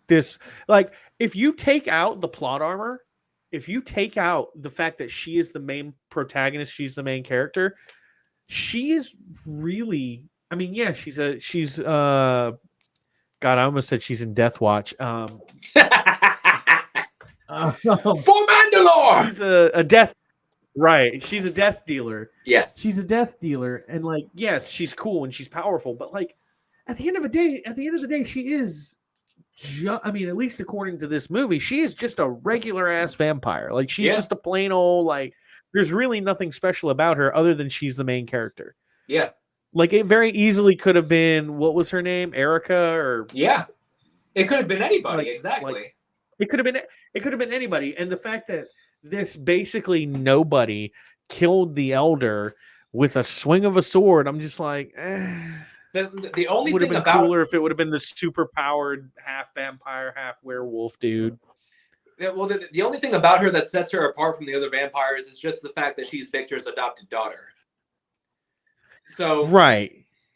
this, like, if you take out the plot armor, if you take out the fact that she is the main protagonist, she's the main character, she is really, I mean, yeah, she's God, I almost said she's in Death Watch. For Mandalore! She's a death, right. She's a death dealer. Yes. She's a death dealer. And like, yes, she's cool and she's powerful, but like at the end of the day, she is I mean, at least according to this movie, she is just a regular ass vampire. Like she's just a plain old, like, there's really nothing special about her other than she's the main character. Yeah. Like it very easily could have been, what was her name? Erica or yeah. It could have been anybody, exactly. Like, it could have been anybody. And the fact that this basically nobody killed the elder with a swing of a sword, I'm just like, The only would have thing been cooler if it would have been the super powered half vampire, half werewolf dude. Well, the only thing about her that sets her apart from the other vampires is just the fact that she's Victor's adopted daughter. So right.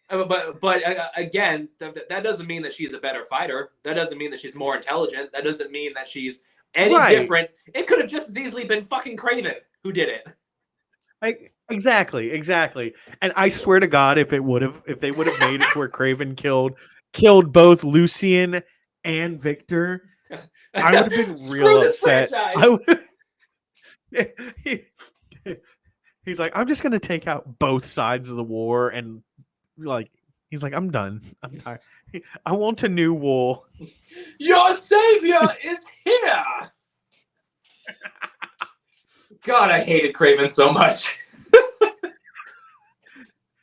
But again, that doesn't mean that she's a better fighter. That doesn't mean that she's more intelligent. That doesn't mean that she's any different. It could have just as easily been fucking Craven who did it. Exactly. And I swear to God, if they would have made it to where Craven killed both Lucien and Victor, I would have been real upset. He's like, I'm just gonna take out both sides of the war, and like, he's like, I'm done. I'm tired. I want a new war. Your savior is here. God, I hated Craven so much.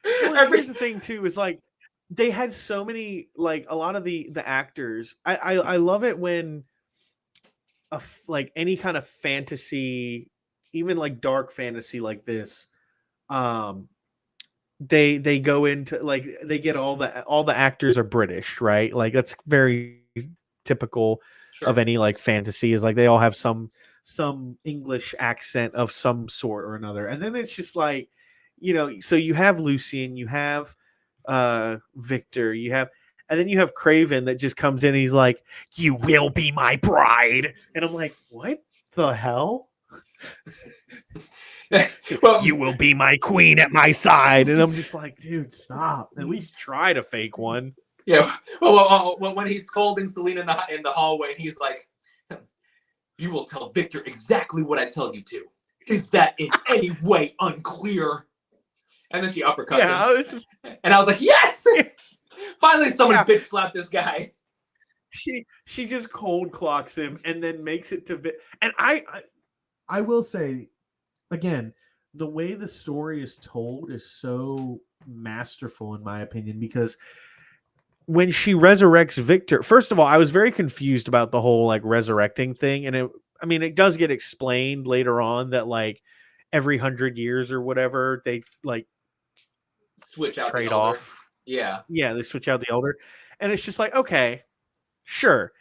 Well, here's the thing too, is like they had so many, like a lot of the actors. I love it when like any kind of fantasy even like dark fantasy like this, they go into like they get all the actors are British, right? Like that's very typical of Sure. any like fantasy, is like they all have some English accent of some sort or another. And then it's just like, so you have Lucian, you have Victor, and then you have Craven that just comes in and he's like, "You will be my bride." And I'm like, "What the hell?" Well, "You will be my queen at my side." And I'm just like, dude, stop. At least try to fake one. yeah. Well, when he's scolding Celine in the hallway, and he's like, "You will tell Victor exactly what I tell you to. Is that in any way unclear?" And then she uppercuts him. And I was like, yes! Finally, someone bitch slapped this guy. She just cold clocks him and then makes it to and I will say, again, the way the story is told is so masterful in my opinion, because when she resurrects Victor, first of all, I was very confused about the whole like resurrecting thing, and it does get explained later on that like every 100 years or whatever they like switch out trade the elder. off. Yeah, they switch out the elder, and it's just like, okay, sure,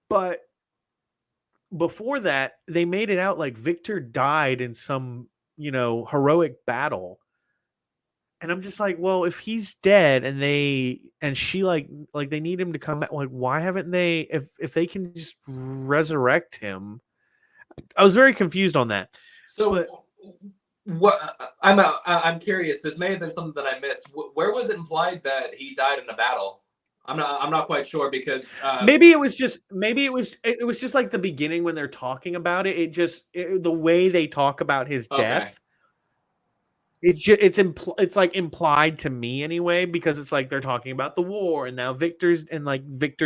but before that they made it out like Victor died in some heroic battle. And I'm just like, well, if he's dead and she like they need him to come back, like why haven't they, if they can just resurrect him? I was very confused on that. So but what I'm curious. This may have been something that I missed. Where was it implied that he died in a battle? I'm not quite sure, because maybe it was just like the beginning when they're talking about it. The way they talk about his death. It's like implied to me anyway, because it's like they're talking about the war and now Victor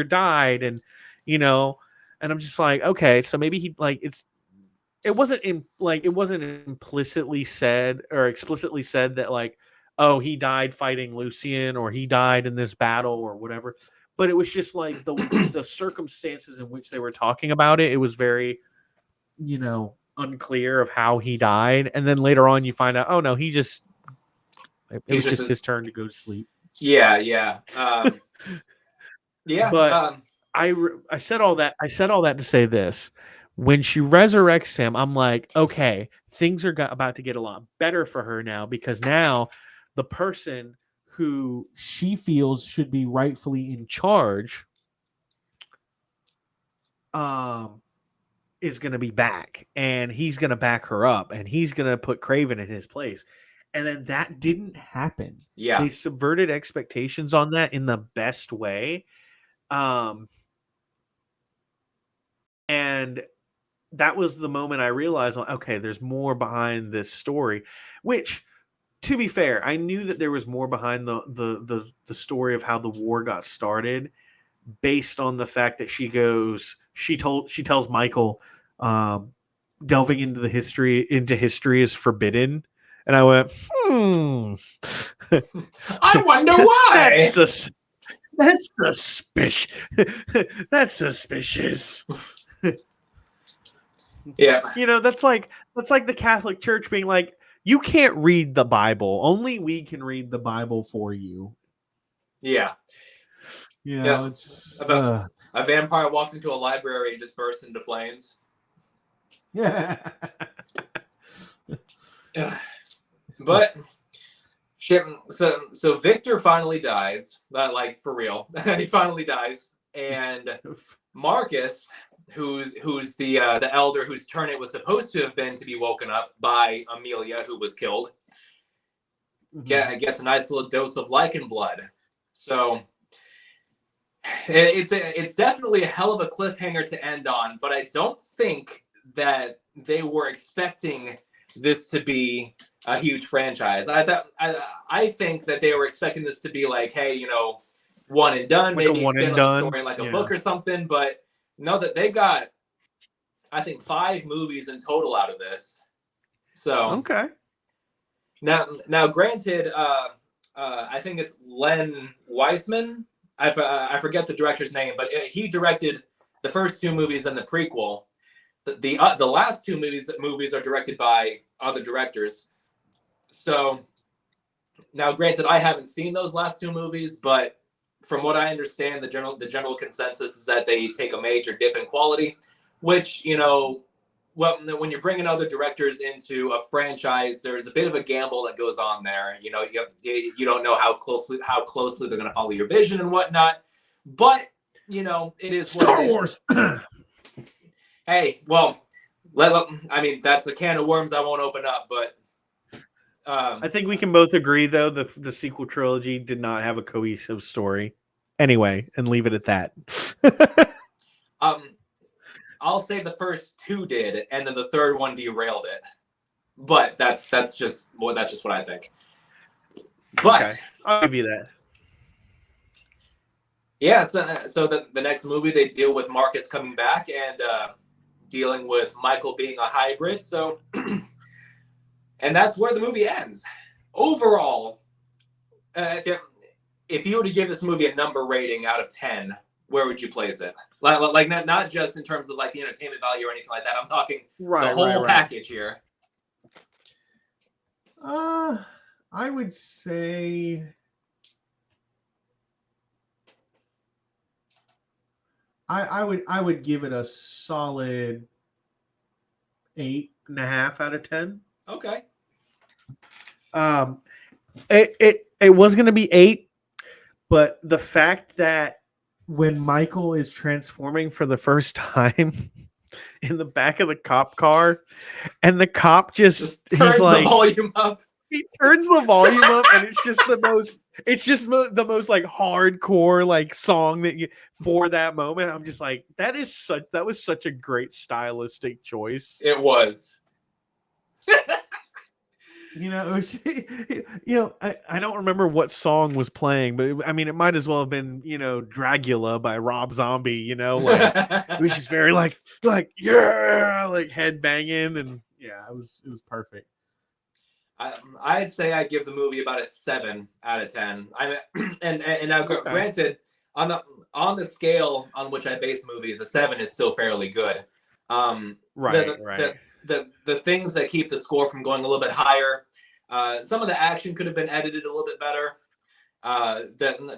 died, and and I'm just like, okay, so maybe he like it wasn't implicitly said or explicitly said that like, oh, he died fighting Lucian or he died in this battle or whatever, but it was just like the circumstances in which they were talking about it. It was very unclear of how he died, and then later on you find out, oh no, it was just his turn to go to sleep. Yeah. But I said all that to say this: when she resurrects him, I'm like, okay, things are about to get a lot better for her now, because now the person who she feels should be rightfully in charge is going to be back, and he's going to back her up, and he's going to put Craven in his place. And then that didn't happen. Yeah. They subverted expectations on that in the best way. And that was the moment I realized, okay, there's more behind this story, which, to be fair, I knew that there was more behind the story of how the war got started, based on the fact that she tells Michael, delving into history is forbidden. And I went, I wonder why. That's suspicious. That's suspicious. Yeah. That's like the Catholic Church being like, you can't read the Bible. Only we can read the Bible for you. Yeah. It's a vampire walks into a library and just bursts into flames. Yeah. But so Victor finally dies, like for real. He finally dies, and Marcus, who's the elder whose turn it was supposed to have been to be woken up by Amelia, who was killed, gets a nice little dose of lichen blood. So it's definitely a hell of a cliffhanger to end on, but I don't think that they were expecting this to be a huge franchise. I think that they were expecting this to be like, hey, one and done, like maybe expand on the story in like a book or something. But know that they got, I think, 5 movies in total out of this. So okay. Now, granted, I think it's Len Wiseman. I forget the director's name, but he directed the first 2 movies and the prequel. the last two movies are directed by other directors. So now, granted, I haven't seen those last two movies, but from what I understand, the general consensus is that they take a major dip in quality, which, well, when you're bringing other directors into a franchise, there's a bit of a gamble that goes on there. You don't know how closely they're going to follow your vision and whatnot. But it is what Star it is. Wars. Hey, well, I mean, that's a can of worms I won't open up, but I think we can both agree, though, the sequel trilogy did not have a cohesive story. Anyway, and leave it at that. I'll say the first two did, and then the third one derailed it. But that's just what I think. But okay, I'll give you that. Yeah, so the next movie they deal with Marcus coming back and dealing with Michael being a hybrid. So. And that's where the movie ends. Overall, if you were to give this movie a number rating out of 10, where would you place it? Like not just in terms of like the entertainment value or anything like that. I'm talking the whole package here. I would say I would give it a solid 8.5 out of 10. Okay. It was going to be 8, but the fact that When Michael is transforming for the first time in the back of the cop car, and the cop just turns the volume up. He turns the volume up, and it's just the most like hardcore like song that you for that moment. I'm just like, that was such a great stylistic choice. It was. I don't remember what song was playing, but it might as well have been, Dragula by Rob Zombie, it was just very like yeah, like head banging, and yeah, it was perfect. I'd say I give the movie about a 7 out of 10. And now, granted, on the scale on which I base movies, a 7 is still fairly good. Right. The things that keep the score from going a little bit higher. Some of the action could have been edited a little bit better.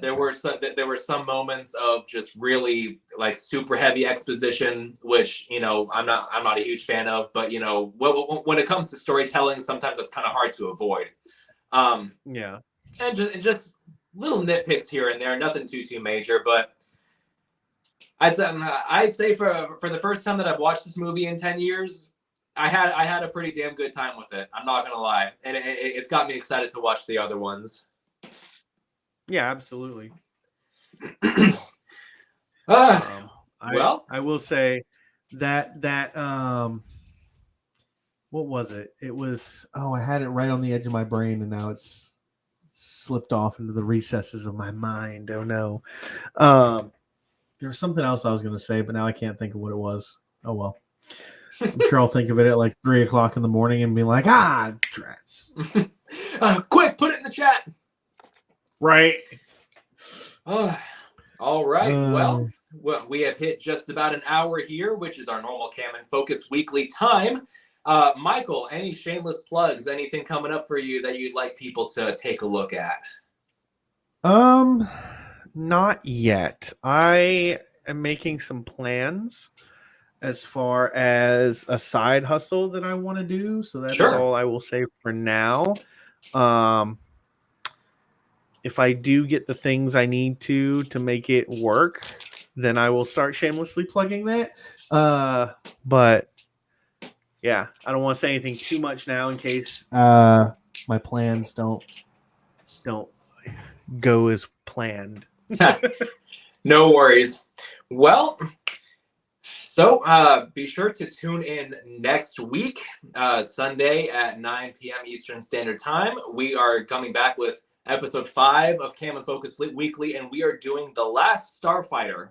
There were some moments of just really like super heavy exposition, which I'm not a huge fan of. But when it comes to storytelling, sometimes it's kind of hard to avoid. Yeah, and just little nitpicks here and there, nothing too major, but. I'd say for the first time that I've watched this movie in 10 years, I had a pretty damn good time with it. I'm not gonna lie, and it's got me excited to watch the other ones. Yeah, absolutely. Well, I will say that what was it? It was I had it right on the edge of my brain, and now it's slipped off into the recesses of my mind. Oh no. There was something else I was going to say, but now I can't think of what it was. Oh, well. I'm sure I'll think of it at like 3 o'clock in the morning and be like, drats. Quick, put it in the chat. Right. All right. Well, we have hit just about an hour here, which is our normal Cam and Focus weekly time. Michael, any shameless plugs, anything coming up for you that you'd like people to take a look at? Not yet. I am making some plans as far as a side hustle that I want to do. So that's all I will say for now. If I do get the things I need to make it work, then I will start shamelessly plugging that. But yeah, I don't want to say anything too much now in case my plans don't go as planned. No worries. Well, so be sure to tune in next week, Sunday at 9 p.m. Eastern Standard Time. We are coming back with episode 5 of Cam and Focus Weekly, and we are doing The Last Starfighter,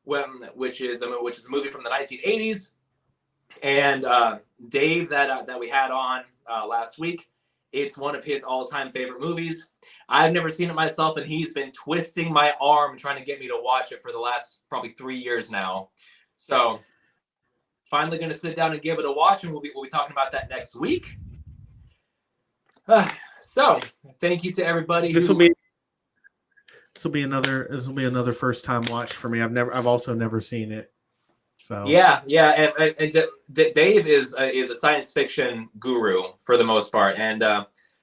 which is a movie from the 1980s. And Dave that we had on last week, it's one of his all-time favorite movies. I've never seen it myself, and he's been twisting my arm trying to get me to watch it for the last probably 3 years now. So finally going to sit down and give it a watch, and we'll be talking about that next week. So thank you to everybody. This will be another first time watch for me. I've also never seen it. So yeah, and Dave is a science fiction guru for the most part, and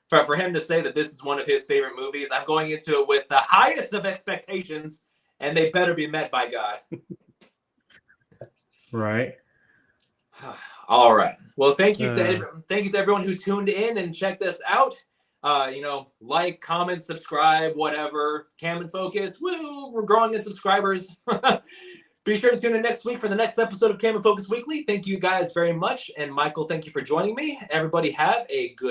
for him to say that this is one of his favorite movies, I'm going into it with the highest of expectations, and they better be met by God. Right. All right. Well, thank you to everyone who tuned in and checked this out. Like, comment, subscribe, whatever. Cam and Focus. Woo! We're growing in subscribers. Be sure to tune in next week for the next episode of Cam and Focus Weekly. Thank you guys very much. And Michael, thank you for joining me. Everybody have a good